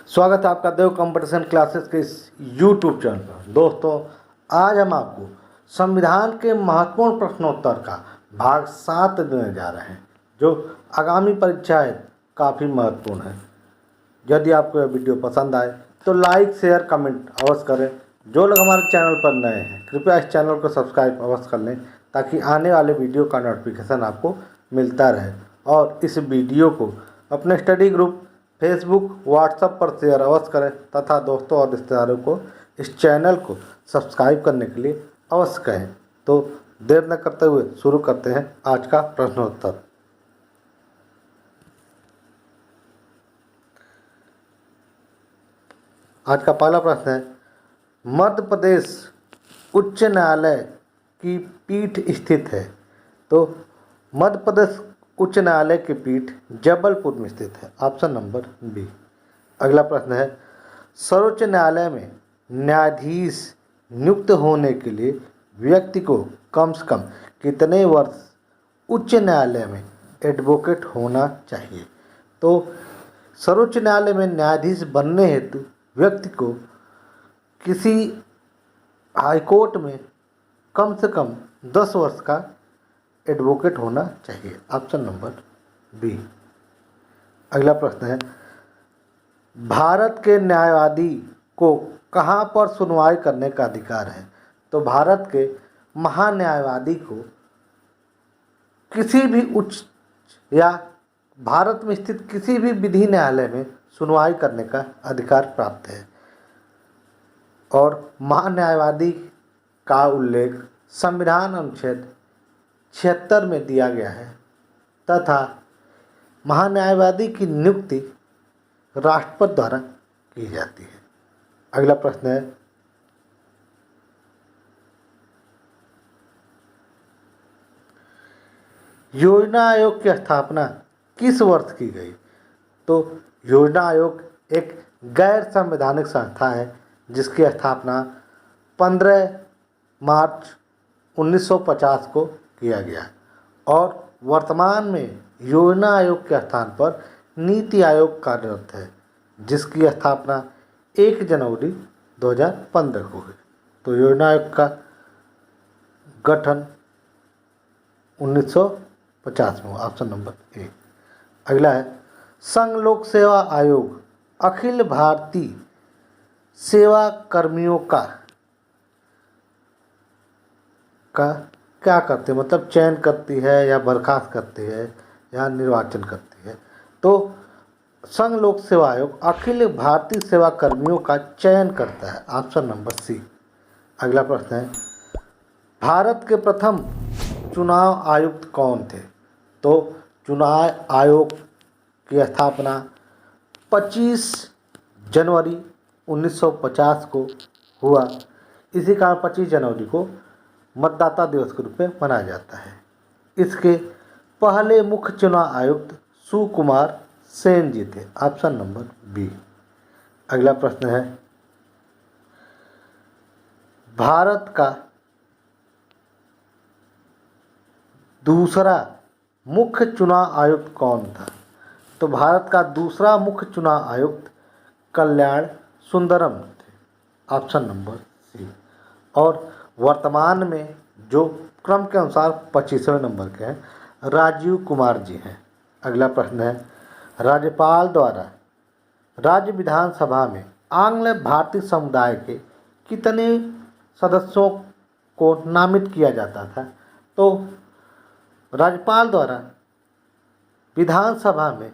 स्वागत है आपका देव कंपटीशन क्लासेस के इस यूट्यूब चैनल पर। दोस्तों, आज हम आपको संविधान के महत्वपूर्ण प्रश्नोत्तर का भाग 7 देने जा रहे हैं, जो आगामी परीक्षाएं काफ़ी महत्वपूर्ण है। यदि आपको यह वीडियो पसंद आए तो लाइक, शेयर, कमेंट अवश्य करें। जो लोग हमारे चैनल पर नए हैं, कृपया इस चैनल को सब्सक्राइब अवश्य कर लें, ताकि आने वाले वीडियो का नोटिफिकेशन आपको मिलता रहे। और इस वीडियो को अपने स्टडी ग्रुप, फेसबुक, व्हाट्सएप पर शेयर अवश्य करें तथा दोस्तों और रिश्तेदारों को इस चैनल को सब्सक्राइब करने के लिए अवश्य कहें। तो देर न करते हुए शुरू करते हैं आज का प्रश्नोत्तर। आज का पहला प्रश्न है, मध्य प्रदेश उच्च न्यायालय की पीठ स्थित है। तो मध्य प्रदेश उच्च न्यायालय की पीठ जबलपुर में स्थित है। Option number B. अगला प्रश्न है, सर्वोच्च न्यायालय में न्यायाधीश नियुक्त होने के लिए व्यक्ति को कम से कम कितने वर्ष उच्च न्यायालय में एडवोकेट होना चाहिए? तो सर्वोच्च न्यायालय में न्यायाधीश बनने हेतु व्यक्ति को किसी हाईकोर्ट में कम से कम 10 वर्ष का एडवोकेट होना चाहिए। Option number B. अगला प्रश्न है, भारत के न्यायवादी को कहाँ पर सुनवाई करने का अधिकार है? तो भारत के महान्यायवादी को किसी भी उच्च या भारत में स्थित किसी भी विधि न्यायालय में सुनवाई करने का अधिकार प्राप्त है। और महान्यायवादी का उल्लेख संविधान अनुच्छेद 76 में दिया गया है तथा महान्यायवादी की नियुक्ति राष्ट्रपति द्वारा की जाती है। अगला प्रश्न है, योजना आयोग की स्थापना किस वर्ष की गई? तो योजना आयोग एक गैर संवैधानिक संस्था है जिसकी स्थापना 15 मार्च 1950 को किया गया और वर्तमान में योजना आयोग के स्थान पर नीति आयोग कार्यरत है, जिसकी स्थापना 1 जनवरी 2015 को हुई। तो योजना आयोग का गठन 1950 में हुआ। Option number A. अगला है, संघ लोक सेवा आयोग अखिल भारतीय सेवा कर्मियों का क्या करती है? मतलब चयन करती है या बर्खास्त करती है या निर्वाचन करती है? तो संघ लोक सेवा आयोग अखिल भारतीय सेवा कर्मियों का चयन करता है। Option number C. अगला प्रश्न है, भारत के प्रथम चुनाव आयुक्त कौन थे? तो चुनाव आयोग की स्थापना 25 जनवरी 1950 को हुआ। इसी कारण 25 जनवरी को मतदाता दिवस के रूप में मनाया जाता है। इसके पहले मुख्य चुनाव आयुक्त सुकुमार सेन जी थे। Option number B. अगला प्रश्न है, भारत का दूसरा मुख्य चुनाव आयुक्त कौन था? तो भारत का दूसरा मुख्य चुनाव आयुक्त कल्याण सुंदरम थे। Option number C. और वर्तमान में जो क्रम के अनुसार 25वें नंबर के हैं, राजीव कुमार जी हैं। अगला प्रश्न है, राज्यपाल द्वारा राज्य विधानसभा में आंग्ल भारतीय समुदाय के कितने सदस्यों को नामित किया जाता था? तो राज्यपाल द्वारा विधानसभा में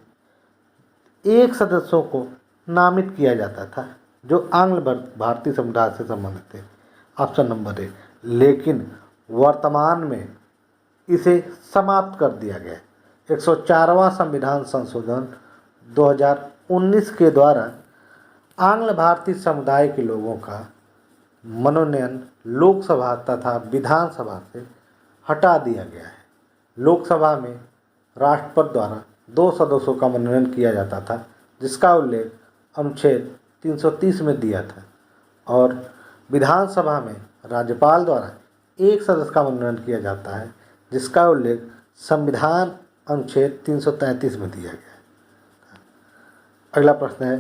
1 सदस्यों को नामित किया जाता था जो आंग्ल भारतीय समुदाय से संबंधित थे। Option number A. लेकिन वर्तमान में इसे समाप्त कर दिया गया। 104वां संविधान संशोधन 2019 के द्वारा आंग्ल भारतीय समुदाय के लोगों का मनोनयन लोकसभा तथा विधानसभा से हटा दिया गया है। लोकसभा में राष्ट्रपति द्वारा 2 सदस्यों का मनोनयन किया जाता था, जिसका उल्लेख अनुच्छेद 330 में दिया था, और विधानसभा में राज्यपाल द्वारा 1 सदस्य का मनोनयन किया जाता है, जिसका उल्लेख संविधान अनुच्छेद 333 में दिया गया है। अगला प्रश्न है,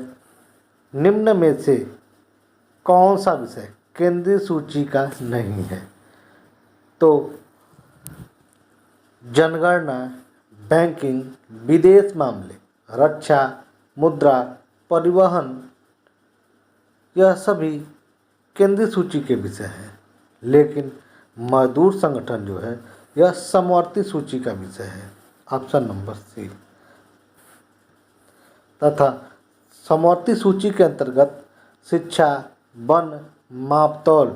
निम्न में से कौन सा विषय केंद्रीय सूची का नहीं है? तो जनगणना, बैंकिंग, विदेश मामले, रक्षा, मुद्रा, परिवहन, यह सभी केंद्रीय सूची के विषय हैं, लेकिन मजदूर संगठन जो है यह समवर्ती सूची का विषय है। Option number C. तथा समवर्ती सूची के अंतर्गत शिक्षा, वन, मापतौल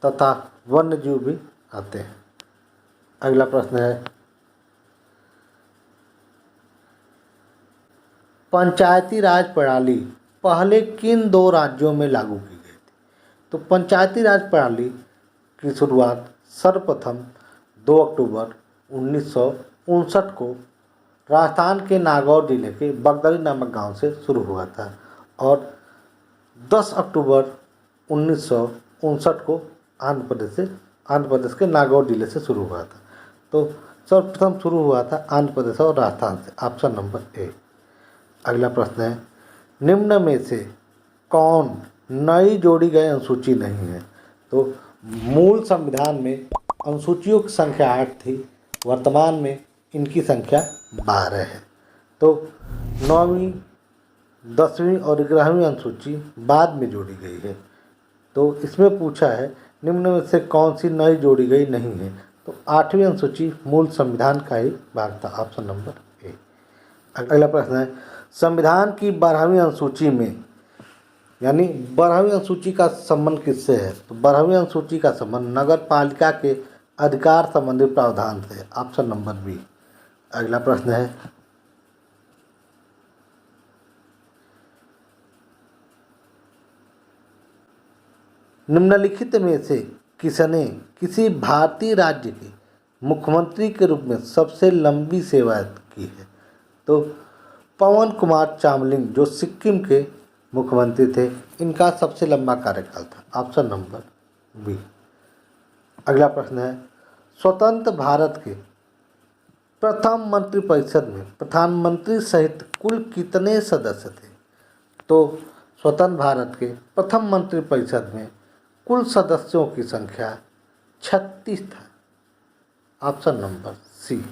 तथा वन्यजीव भी आते हैं। अगला प्रश्न है, पंचायती राज प्रणाली पहले किन दो राज्यों में लागू की गई थी? तो पंचायती राज प्रणाली की शुरुआत सर्वप्रथम 2 अक्टूबर 1959 को राजस्थान के नागौर जिले के बगदरी नामक गांव से शुरू हुआ था और 10 अक्टूबर 1959 को आंध्र प्रदेश के नागौर जिले से शुरू हुआ था। तो सर्वप्रथम शुरू हुआ था आंध्र प्रदेश और राजस्थान से। Option number A. अगला प्रश्न है, निम्न में से कौन नई जोड़ी गई अनुसूची नहीं है? तो मूल संविधान में अनुसूचियों की संख्या 8 थी, वर्तमान में इनकी संख्या 12 है। तो 9वीं, 10वीं और 11वीं अनुसूची बाद में जोड़ी गई है। तो इसमें पूछा है निम्न में से कौन सी नई जोड़ी गई नहीं है? तो 8वीं अनुसूची मूल संविधान का ही भाग था। Option number A. अगला प्रश्न है, संविधान की 12वीं अनुसूची में यानी 12वीं अनुसूची का संबंध किससे है? तो 12वीं अनुसूची का संबंध नगर पालिका के अधिकार संबंधी प्रावधान से। Option number B. अगला प्रश्न है, निम्नलिखित में से किसने किसी भारतीय राज्य के मुख्यमंत्री के रूप में सबसे लंबी सेवा की है? तो पवन कुमार चामलिंग जो सिक्किम के मुख्यमंत्री थे, इनका सबसे लंबा कार्यकाल था। Option number B. अगला प्रश्न है, स्वतंत्र भारत के प्रथम मंत्रिपरिषद में प्रधानमंत्री सहित कुल कितने सदस्य थे? तो स्वतंत्र भारत के प्रथम मंत्रिपरिषद में कुल सदस्यों की संख्या 36 था। Option number C.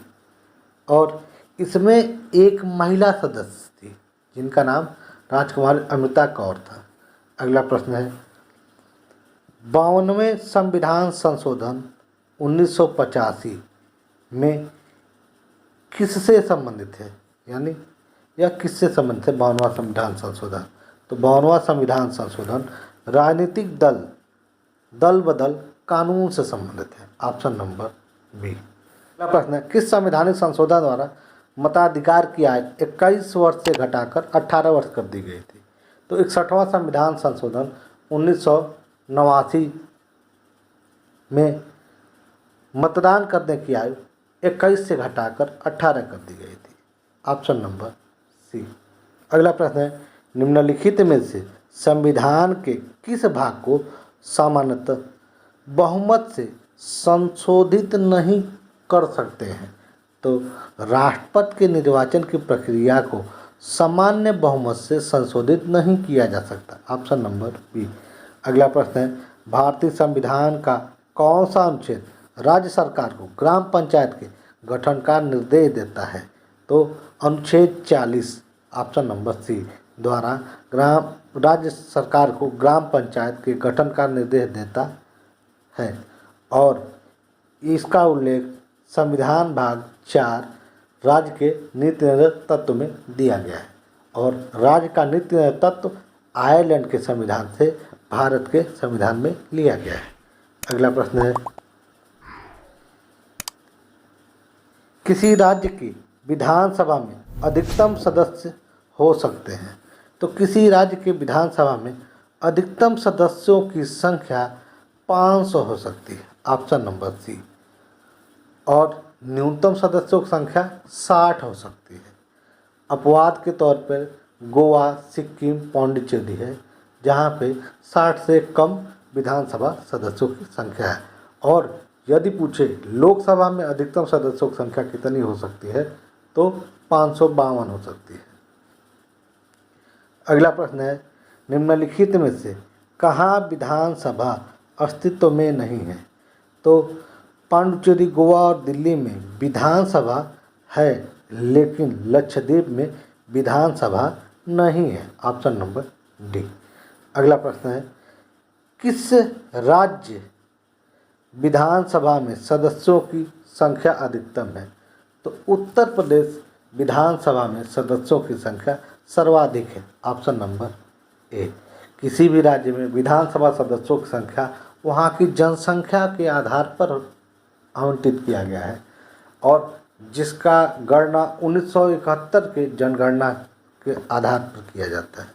और इसमें एक महिला सदस्य थी जिनका नाम राजकुमारी अमृता कौर था। अगला प्रश्न है, 52वें संविधान संशोधन 1985 में किससे संबंधित है? यानी यह किससे संबंधित है 52वां संविधान संशोधन? तो 52वां संविधान संशोधन राजनीतिक दल बदल कानून से संबंधित है। Option number B. अगला प्रश्न है, किस संवैधानिक संशोधन द्वारा मताधिकार की आयु 21 वर्ष से घटाकर 18 वर्ष कर दी गई थी? तो 61वां संविधान संशोधन 1989 में मतदान करने की आयु 21 से घटाकर 18 कर दी गई थी। Option number C. अगला प्रश्न है, निम्नलिखित में से संविधान के किस भाग को सामान्यतः बहुमत से संशोधित नहीं कर सकते हैं? तो राष्ट्रपति के निर्वाचन की प्रक्रिया को सामान्य बहुमत से संशोधित नहीं किया जा सकता। Option number B. अगला प्रश्न है, भारतीय संविधान का कौन सा अनुच्छेद राज्य सरकार को ग्राम पंचायत के गठन का निर्देश देता है? तो अनुच्छेद 40 ऑप्शन नंबर सी द्वारा राज्य सरकार को ग्राम पंचायत के गठन का निर्देश देता है और इसका उल्लेख संविधान भाग 4 राज्य के नीति निर्धारक तत्व में दिया गया है और राज्य का नीति निर्धारक तत्व आयरलैंड के संविधान से भारत के संविधान में लिया गया है। अगला प्रश्न है, किसी राज्य की विधानसभा में अधिकतम सदस्य हो सकते हैं? तो किसी राज्य के विधानसभा में अधिकतम सदस्यों की संख्या 500 हो सकती है। Option number C. और न्यूनतम सदस्यों की संख्या 60 हो सकती है। अपवाद के तौर पर गोवा, सिक्किम, पौंडीचेरी है जहाँ पे 60 से कम विधानसभा सदस्यों की संख्या है। और यदि पूछे लोकसभा में अधिकतम सदस्यों की संख्या कितनी हो सकती है तो 552 हो सकती है। अगला प्रश्न है, निम्नलिखित में से कहाँ विधानसभा अस्तित्व में नहीं है? तो पांडुचेरी, गोवा और दिल्ली में विधानसभा है, लेकिन लक्षद्वीप में विधानसभा नहीं है। Option number D. अगला प्रश्न है, किस राज्य विधानसभा में सदस्यों की संख्या अधिकतम है? तो उत्तर प्रदेश विधानसभा में सदस्यों की संख्या सर्वाधिक है। Option number A. किसी भी राज्य में विधानसभा सदस्यों की संख्या वहाँ की जनसंख्या के आधार पर आवंटित किया गया है और जिसका गणना 1971 के जनगणना के आधार पर किया जाता है।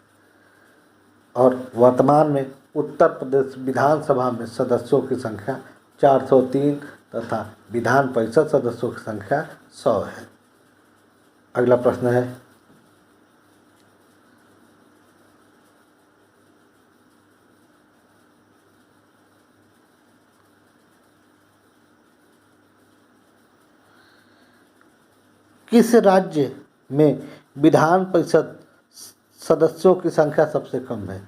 और वर्तमान में उत्तर प्रदेश विधानसभा में सदस्यों की संख्या 403 तथा विधान परिषद सदस्यों की संख्या 100 है। अगला प्रश्न है, किस राज्य में विधान परिषद सदस्यों की संख्या सबसे कम है?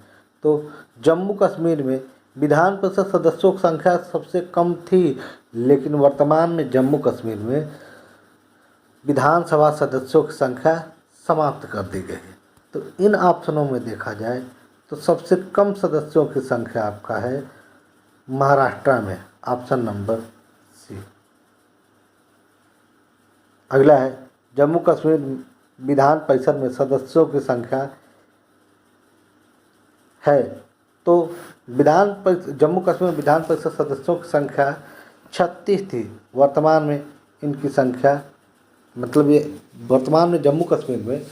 तो जम्मू कश्मीर में विधान परिषद सदस्यों की संख्या सबसे कम थी, लेकिन वर्तमान में जम्मू कश्मीर में विधानसभा सदस्यों की संख्या समाप्त कर दी गई है। तो इन ऑप्शनों में देखा जाए तो सबसे कम सदस्यों की संख्या आपका है महाराष्ट्र में। Option number C. अगला है, जम्मू कश्मीर विधान परिषद में सदस्यों की संख्या है, तो जम्मू कश्मीर विधान परिषद सदस्यों की संख्या 36 थी। वर्तमान में इनकी संख्या मतलब ये वर्तमान में जम्मू कश्मीर में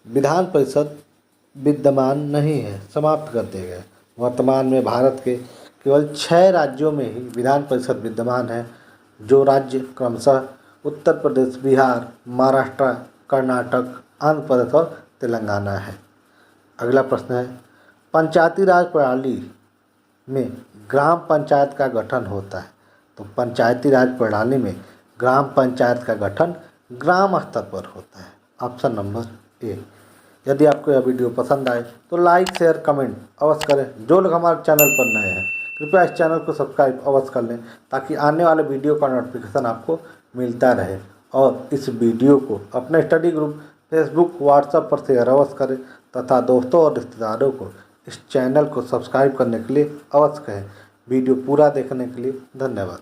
विधान परिषद विद्यमान नहीं है, समाप्त कर दिए गए। वर्तमान में भारत के केवल 6 राज्यों में ही विधान परिषद विद्यमान है, जो राज्य क्रमशः उत्तर प्रदेश, बिहार, महाराष्ट्र, कर्नाटक, आंध्र प्रदेश और तेलंगाना है। अगला प्रश्न है, पंचायती राज प्रणाली में ग्राम पंचायत का गठन होता है। तो पंचायती राज प्रणाली में ग्राम पंचायत का गठन ग्राम स्तर पर होता है। Option number A. यदि आपको यह वीडियो पसंद आए तो लाइक, शेयर, कमेंट अवश्य करें। जो लोग हमारे चैनल पर नए हैं कृपया इस चैनल को सब्सक्राइब अवश्य कर लें, ताकि आने वाले वीडियो का नोटिफिकेशन आपको मिलता रहे। और इस वीडियो को अपने स्टडी ग्रुप फेसबुक, व्हाट्सएप पर शेयर अवश्य करें तथा दोस्तों और रिश्तेदारों को इस चैनल को सब्सक्राइब करने के लिए अवश्य कहें। वीडियो पूरा देखने के लिए धन्यवाद।